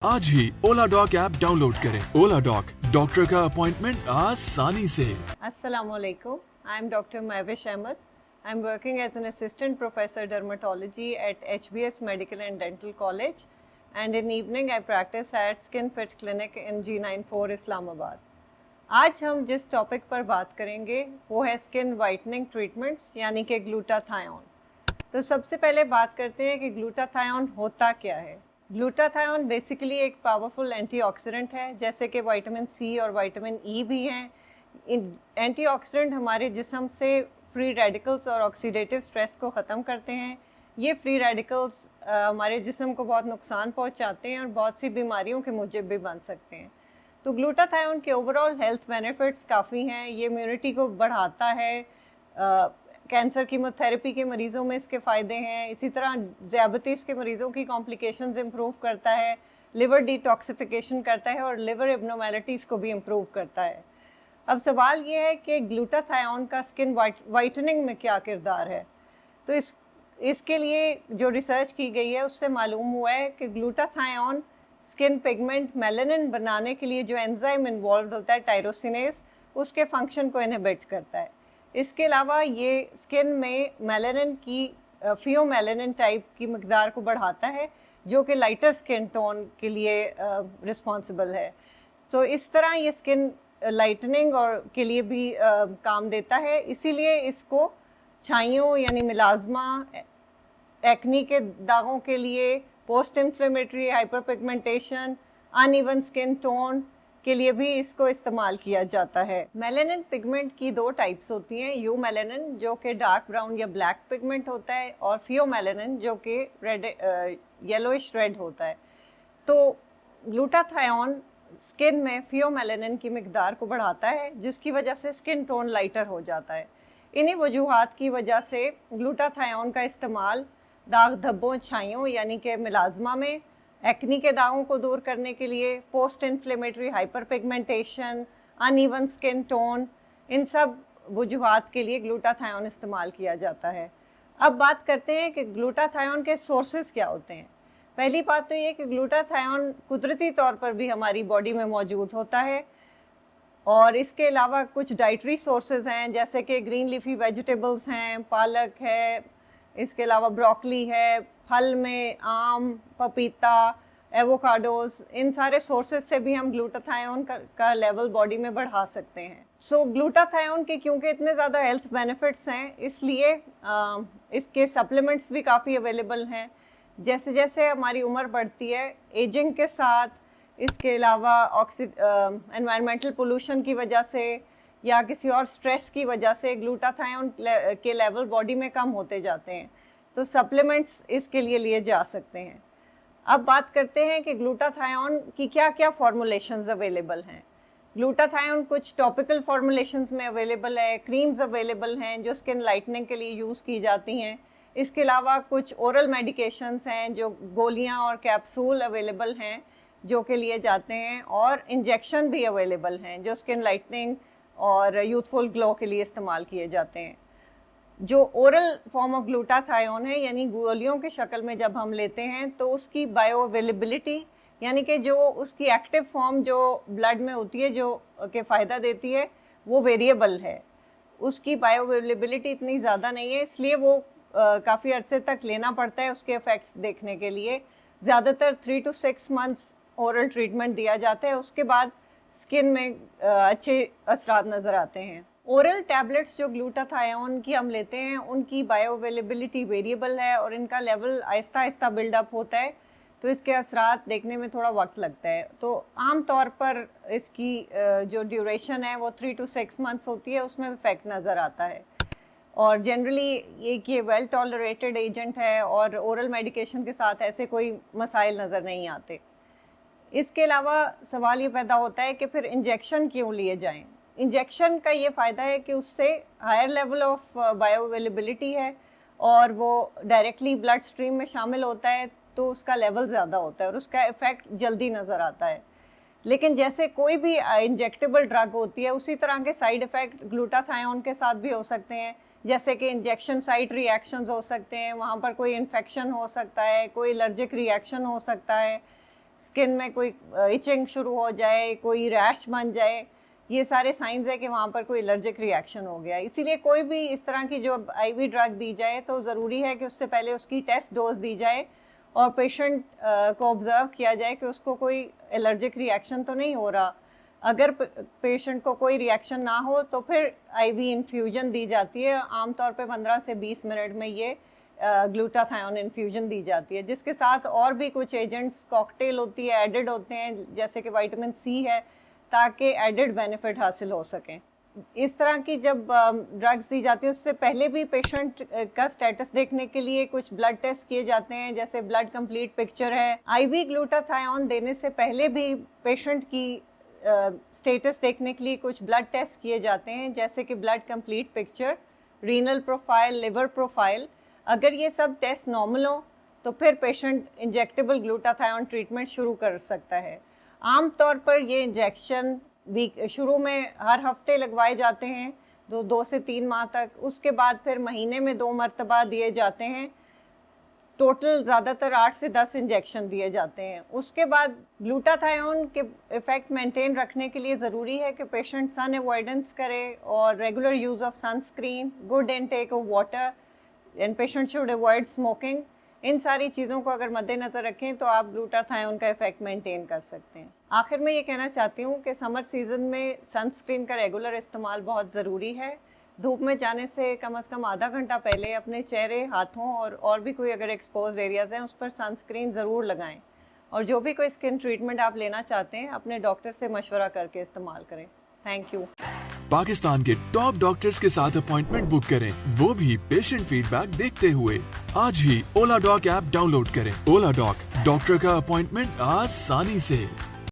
आज ही ओला dock app download करें। ओला dock, doctor का अपॉइंटमेंट आसानी से। Assalamualaikum. I am Dr. Mahvish Ahmed. I am working as an assistant professor dermatology at HBS Medical and Dental College, and in evening I practice at Skin Fit Clinic in G94 Islamabad. आज हम जिस topic पर बात करेंगे वो है skin whitening treatments यानी कि ग्लूटाथायोन। तो सबसे पहले बात करते हैं कि ग्लूटाथायोन होता क्या है। ग्लूटाथायोन बेसिकली एक पावरफुल एंटीऑक्सीडेंट है, जैसे कि विटामिन सी और विटामिन ई भी हैं। एंटीऑक्सीडेंट हमारे जिस्म से फ्री रेडिकल्स और ऑक्सीडेटिव स्ट्रेस को ख़त्म करते हैं। ये फ्री रेडिकल्स हमारे जिस्म को बहुत नुकसान पहुंचाते हैं और बहुत सी बीमारियों के मूजब भी बन सकते हैं। तो ग्लूटाथायोन के ओवरऑल हेल्थ बेनिफिट्स काफ़ी हैं। ये इम्यूनिटी को बढ़ाता है, कैंसर कीमोथेरेपी के मरीज़ों में इसके फ़ायदे हैं। इसी तरह ज़ियाबतीस के मरीज़ों की कॉम्प्लिकेशंस इम्प्रूव करता है, लिवर डिटॉक्सिफिकेशन करता है और लिवर एब्नॉर्मेलिटीज़ को भी इम्प्रूव करता है। अब सवाल ये है कि ग्लूटाथायोन का स्किन वाइटनिंग में क्या किरदार है। तो इसके लिए जो रिसर्च की गई है उससे मालूम हुआ है कि ग्लूटाथायोन स्किन पिगमेंट मेलानिन बनाने के लिए जो एंजाइम इन्वॉल्व होता है टायरोसिनेज, उसके फंक्शन को इनहिबिट करता है। इसके अलावा ये स्किन में मेलानिन की फियोमेलानिन टाइप की मकदार को बढ़ाता है, जो कि लाइटर स्किन टोन के लिए रिस्पॉन्सिबल है। तो इस तरह ये स्किन लाइटनिंग और के लिए भी काम देता है। इसीलिए इसको छाइयों यानी मिलाजमा, एक्नी के दागों के लिए, post inflammatory hyperpigmentation, uneven skin tone के लिए भी इसको इस्तेमाल किया जाता है। मेलानिन पिगमेंट की दो टाइप्स होती हैं, यू मेलानिन जो कि डार्क ब्राउन या ब्लैक पिगमेंट होता है, और फियोमेलानिन जो कि रेड येलोइश रेड होता है। तो ग्लूटाथायोन स्किन में फियोमेलानिन की मिकदार को बढ़ाता है, जिसकी वजह से स्किन टोन लाइटर हो जाता है। इन्हीं वजूहात की वजह से ग्लूटाथायोन का इस्तेमाल दाग धब्बों छाइयों यानी कि मिलाजमा में, एक्नी के दागों को दूर करने के लिए, post inflammatory hyperpigmentation, uneven skin tone, इन सब वजूहात के लिए ग्लूटाथायोन इस्तेमाल किया जाता है। अब बात करते हैं कि ग्लूटाथायोन के सोर्सेज क्या होते हैं। पहली बात तो ये कि ग्लूटाथायोन कुदरती तौर पर भी हमारी बॉडी में मौजूद होता है, और इसके अलावा कुछ डाइटरी सोर्सेज हैं, जैसे कि ग्रीन लीफी वेजिटेबल्स हैं, पालक है, इसके अलावा ब्रोकली है, फल में आम, पपीता, एवोकाडोज, इन सारे सोर्सेज से भी हम ग्लूटाथायोन का लेवल बॉडी में बढ़ा सकते हैं। सो ग्लूटाथायोन के क्योंकि इतने ज़्यादा हेल्थ बेनिफिट्स हैं, इसलिए इसके सप्लीमेंट्स भी काफ़ी अवेलेबल हैं। जैसे जैसे हमारी उम्र बढ़ती है, एजिंग के साथ, इसके अलावा एनवायरमेंटल पोल्यूशन की वजह से या किसी और स्ट्रेस की वजह से ग्लूटाथायोन के लेवल बॉडी में कम होते जाते हैं। तो सप्लीमेंट्स इसके लिए जा सकते हैं। अब बात करते हैं कि ग्लूटाथायोन की क्या क्या फॉर्मुलेशंस अवेलेबल हैं। ग्लूटाथायोन कुछ टॉपिकल फॉर्मुलेशंस में अवेलेबल है, क्रीम्स अवेलेबल हैं जो स्किन लाइटनिंग के लिए यूज़ की जाती हैं। इसके अलावा कुछ ओरल मेडिकेशंस हैं, जो गोलियां और कैप्सूल अवेलेबल हैं जो के लिए जाते हैं, और इंजेक्शन भी अवेलेबल हैं जो स्किन लाइटनिंग और यूथफुल ग्लो के लिए इस्तेमाल किए जाते हैं। जो ओरल फॉर्म ऑफ ग्लूटाथायोन है, यानी गोलियों के शक्ल में जब हम लेते हैं, तो उसकी बायो अवेलेबिलिटी यानी कि जो उसकी एक्टिव फॉर्म जो ब्लड में होती है, जो के फ़ायदा देती है, वो वेरिएबल है। उसकी बायो अवेलेबिलिटी इतनी ज़्यादा नहीं है, इसलिए वो काफ़ी अरसे तक लेना पड़ता है उसके इफ़ेक्ट्स देखने के लिए। ज़्यादातर 3 to 6 मंथ्स ओरल ट्रीटमेंट दिया जाता है, उसके बाद स्किन में अच्छे असरात नज़र आते हैं। ओरल टैबलेट्स जो ग्लूटाथायोन की हम लेते हैं, उनकी बायो अवेलेबिलिटी वेरिएबल है और इनका लेवल आहिस्ता आहिस्ता बिल्डअप होता है, तो इसके असरात देखने में थोड़ा वक्त लगता है। तो आम तौर पर इसकी जो ड्यूरेशन है वो 3 to 6 मंथ्स होती है, उसमें इफेक्ट नज़र आता है। और जनरली ये वेल टॉलरेटेड एजेंट है और ओरल मेडिकेशन के साथ ऐसे कोई मसाइल नज़र नहीं आते। इसके अलावा सवाल ये पैदा होता है कि फिर इंजेक्शन क्यों लिए जाएं। इंजेक्शन का ये फ़ायदा है कि उससे higher level of bioavailability है और वो डायरेक्टली ब्लड स्ट्रीम में शामिल होता है, तो उसका लेवल ज़्यादा होता है और उसका इफ़ेक्ट जल्दी नज़र आता है। लेकिन जैसे कोई भी इंजेक्टेबल ड्रग होती है, उसी तरह के साइड इफ़ेक्ट ग्लूटाथायोन के साथ भी हो सकते हैं, जैसे कि इंजेक्शन साइट रिएक्शंस हो सकते हैं, वहाँ पर कोई इन्फेक्शन हो सकता है, कोई एलर्जिक रिएक्शन हो सकता है, स्किन में कोई इचिंग शुरू हो जाए, कोई रैश बन जाए, ये सारे साइंस है कि वहाँ पर कोई एलर्जिक रिएक्शन हो गया। इसीलिए कोई भी इस तरह की जो आईवी ड्रग दी जाए तो ज़रूरी है कि उससे पहले उसकी टेस्ट डोज दी जाए और पेशेंट को ऑब्जर्व किया जाए कि उसको कोई एलर्जिक रिएक्शन तो नहीं हो रहा। अगर पेशेंट को कोई रिएक्शन ना हो तो फिर आईवी इन्फ्यूजन दी जाती है। आमतौर पे 15 से 20 मिनट में ये ग्लूटाथायोन इन्फ्यूजन दी जाती है, जिसके साथ और भी कुछ एजेंट्स कॉकटेल होती है, एडेड होते हैं, जैसे कि विटामिन सी है, ताकि एडेड बेनिफिट हासिल हो सकें। इस तरह की जब ड्रग्स दी जाती है उससे पहले भी पेशेंट का स्टेटस देखने के लिए कुछ ब्लड टेस्ट किए जाते हैं, जैसे ब्लड कंप्लीट पिक्चर है। आईवी ग्लूटाथायोन देने से पहले भी पेशेंट की स्टेटस देखने के लिए कुछ ब्लड टेस्ट किए जाते हैं, जैसे कि blood complete picture, renal profile, liver profile. अगर ये सब टेस्ट नॉर्मल हो तो फिर पेशेंट इंजेक्टेबल ग्लूटाथायोन ट्रीटमेंट शुरू कर सकता है। आमतौर पर ये इंजेक्शन शुरू में हर हफ्ते लगवाए जाते हैं 2 से 3 माह तक, उसके बाद फिर महीने में 2 मरतबा दिए जाते हैं। टोटल ज़्यादातर 8 से 10 इंजेक्शन दिए जाते हैं। उसके बाद ग्लूटाथायोन के इफ़ेक्ट मेंटेन रखने के लिए ज़रूरी है कि पेशेंट सन अवॉइडेंस करे और regular use of sunscreen, good intake of water and patient should avoid smoking. इन सारी चीज़ों को अगर मद्देनज़र रखें तो आप ग्लूटाथायोन का इफेक्ट मेंटेन कर सकते हैं। आखिर में ये कहना चाहती हूँ कि समर सीज़न में सनस्क्रीन का रेगुलर इस्तेमाल बहुत ज़रूरी है। धूप में जाने से कम आधा घंटा पहले अपने चेहरे, हाथों और भी कोई अगर एक्सपोज एरियाज़ हैं उस पर सनस्क्रीन ज़रूर लगाएं। और जो भी कोई स्किन ट्रीटमेंट आप लेना चाहते हैं अपने डॉक्टर से मशवरा करके इस्तेमाल करें। Thank you. पाकिस्तान के टॉप डॉक्टर्स के साथ अपॉइंटमेंट बुक करें, वो भी पेशेंट फीडबैक देखते हुए। आज ही ओला डॉक ऐप डाउनलोड करें। ओला डॉक, डॉक्टर का अपॉइंटमेंट आसानी से।